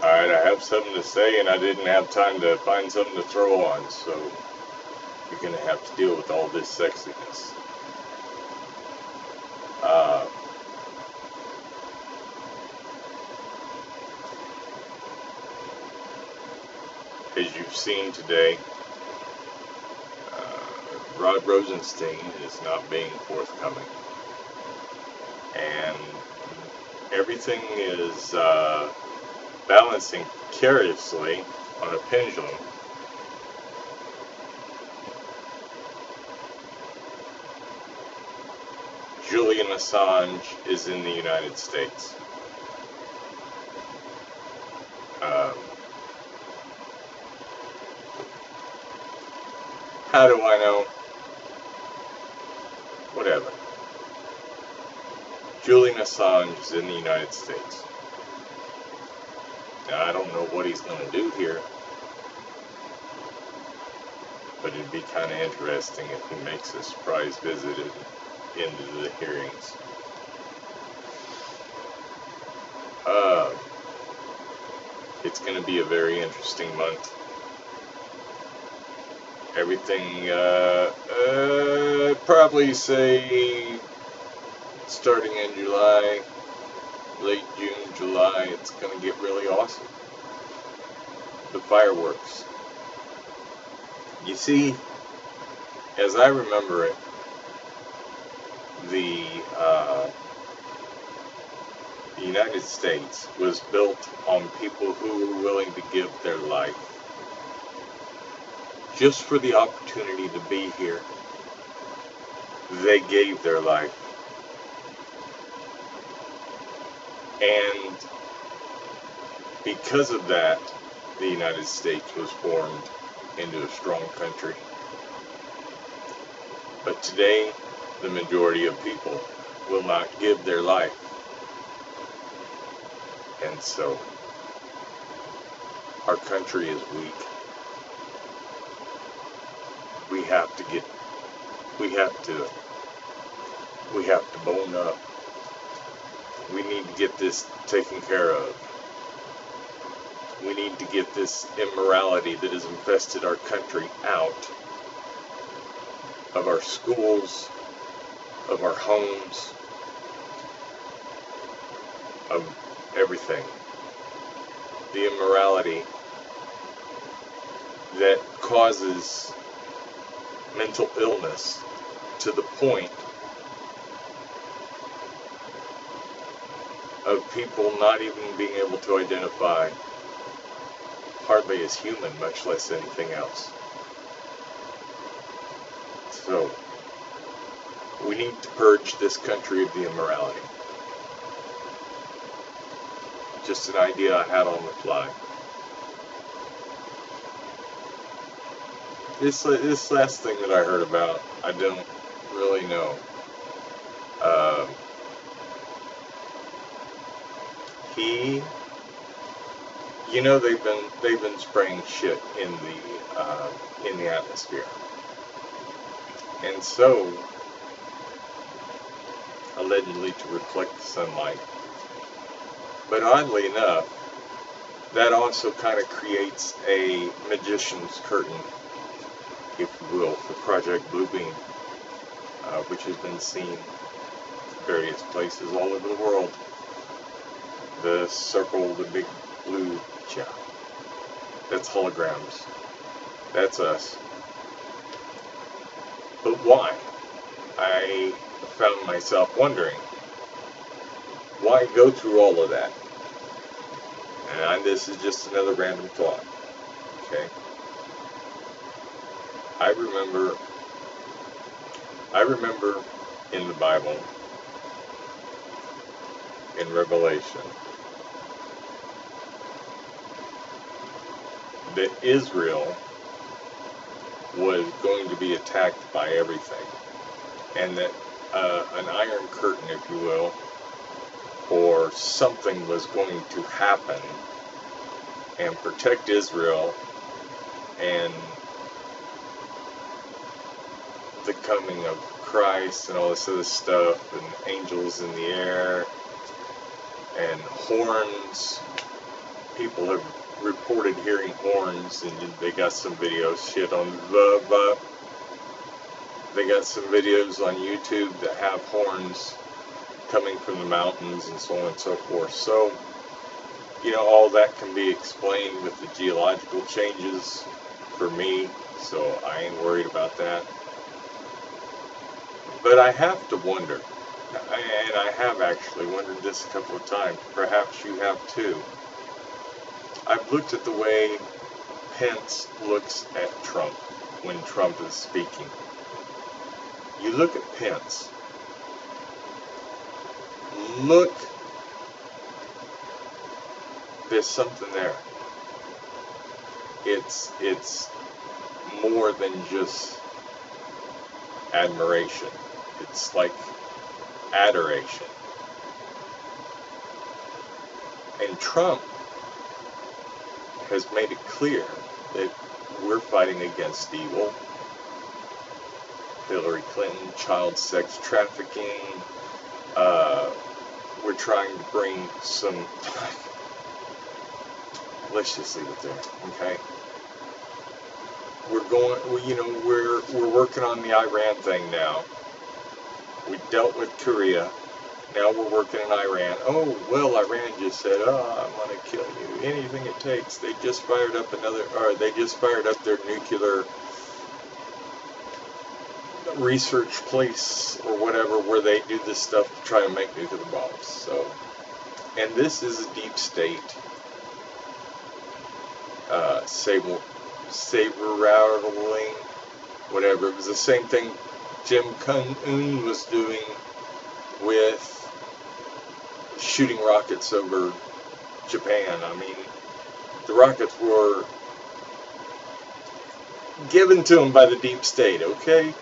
Alright, I have something to say and I didn't have time to find something to throw on, so you're gonna have to deal with all this sexiness. Uh, as you've seen today, Rod Rosenstein is not being forthcoming. And everything is balancing precariously on a pendulum. Julian Assange is in the United States. How do I know? Whatever. Julian Assange is in the United States. Now, I don't know what he's going to do here, but it'd be kind of interesting if he makes a surprise visit into the hearings. It's going to be a very interesting month. Everything, I'd probably say starting in July, late June, July, it's going to get really awesome. The fireworks. You see, as I remember it, the United States was built on people who were willing to give their life just for the opportunity to be here. They gave their life. And because of that, the United States was formed into a strong country. But today, the majority of people will not give their life. And so, our country is weak. We have to bone up. We need to get this taken care of. We need to get this immorality that has infested our country out of our schools, of our homes, of everything. The immorality that causes mental illness to the point of people not even being able to identify hardly as human, much less anything else. So, we need to purge this country of the immorality. Just an idea I had on the fly. This last thing that I heard about, I don't really know. They've been spraying shit in the atmosphere, and so allegedly to reflect the sunlight. But oddly enough, that also kind of creates a magician's curtain, if you will, for Project Bluebeam, which has been seen in various places all over the world. The circle, the big blue, yeah, that's holograms. That's us. But why? I found myself wondering, why go through all of that? And this is just another random thought. Okay? I remember in the Bible, in Revelation, that Israel was going to be attacked by everything, and that an iron curtain, if you will, or something was going to happen and protect Israel and the coming of Christ and all this other stuff, and angels in the air and horns people have reported hearing horns, and they got some videos. Shit on they got some videos on YouTube that have horns coming from the mountains and so on and so forth. So, you know, all that can be explained with the geological changes for me, so I ain't worried about that. But I have to wonder, and I have actually wondered this a couple of times, perhaps you have too. I've looked at the way Pence looks at Trump when Trump is speaking. You look at Pence. Look, there's something there. It's more than just admiration. It's like adoration. And Trump has made it clear that we're fighting against evil. Hillary Clinton, child sex trafficking. We're trying to bring some. Let's just leave it there, okay? We're working on the Iran thing now. We dealt with Korea. Now we're working in Iran. Oh, well, Iran just said, I'm going to kill you. Anything it takes. They just fired up their nuclear research place or whatever where they do this stuff to try and make nuclear bombs. So, and this is a deep state saber rattling, whatever. It was the same thing Kim Jong-un was doing with shooting rockets over Japan. I mean, the rockets were given to him by the deep state, okay?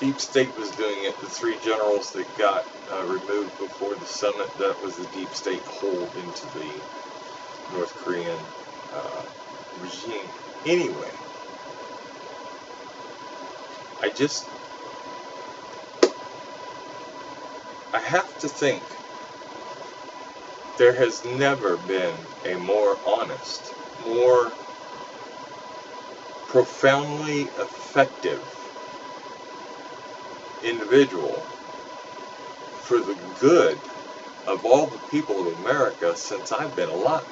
Deep state was doing it. The three generals that got removed before the summit, that was the deep state hold into the North Korean regime. Anyway, I have to think there has never been a more honest, more profoundly effective individual for the good of all the people of America since I've been alive.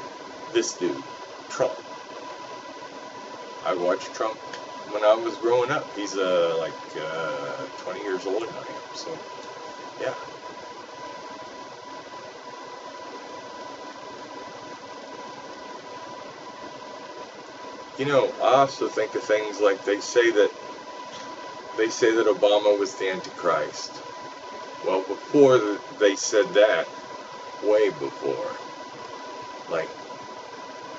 This dude, Trump. I watched Trump when I was growing up. He's like 20 years older than I am, so yeah. You know, I also think of things like they say that Obama was the Antichrist. Well, before they said that, way before, like,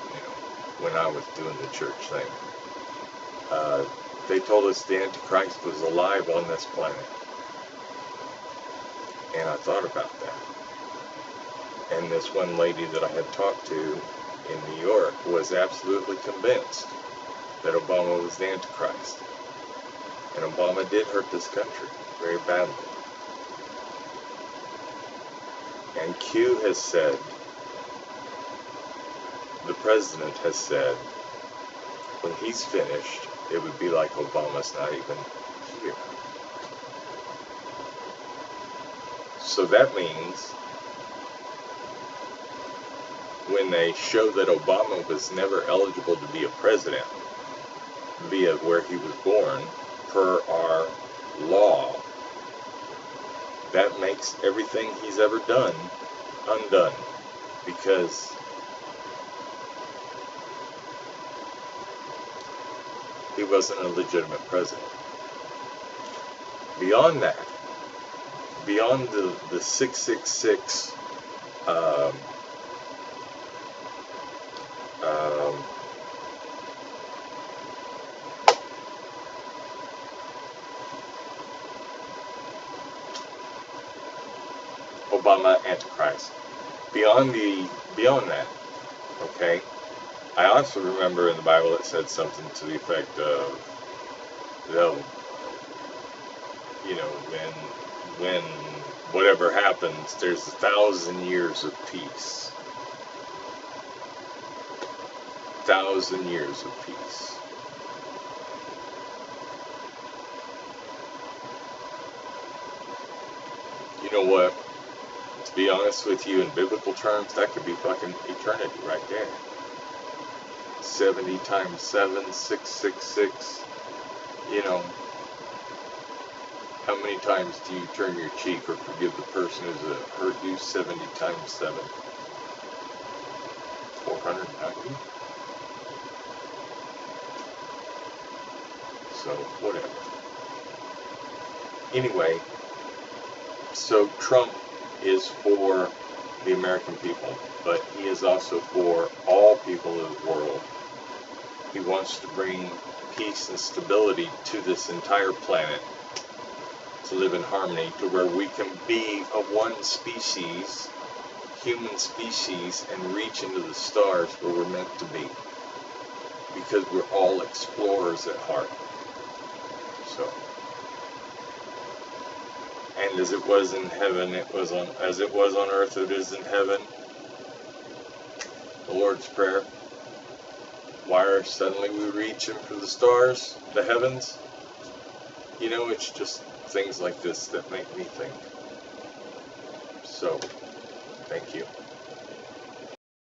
you know, when I was doing the church thing, they told us the Antichrist was alive on this planet. And I thought about that. And this one lady that I had talked to in New York was absolutely convinced that Obama was the Antichrist. And Obama did hurt this country very badly. And Q has said, the president has said, when he's finished, it would be like Obama's not even here. So that means when they show that Obama was never eligible to be a president via where he was born, per our law, that makes everything he's ever done undone, because he wasn't a legitimate president. Beyond that, beyond the 666 Obama Antichrist. Beyond that, okay, I also remember in the Bible it said something to the effect of, you know, when whatever happens, there's 1,000 years of peace. 1,000 years of peace. You know what? To be honest with you, in biblical terms, that could be fucking eternity right there. 70 times 7, 666. You know, how many times do you turn your cheek or forgive the person who's hurt you? 70 times 7. 490? So, whatever. Anyway, so Trump is for the American people, but he is also for all people of the world. He wants to bring peace and stability to this entire planet, to live in harmony, to where we can be a one species, human species, and reach into the stars where we're meant to be, because we're all explorers at heart. So, and as it was in heaven, as it was on earth, it is in heaven. The Lord's Prayer. Why suddenly we reach in for the stars, the heavens? You know, it's just things like this that make me think. So, thank you.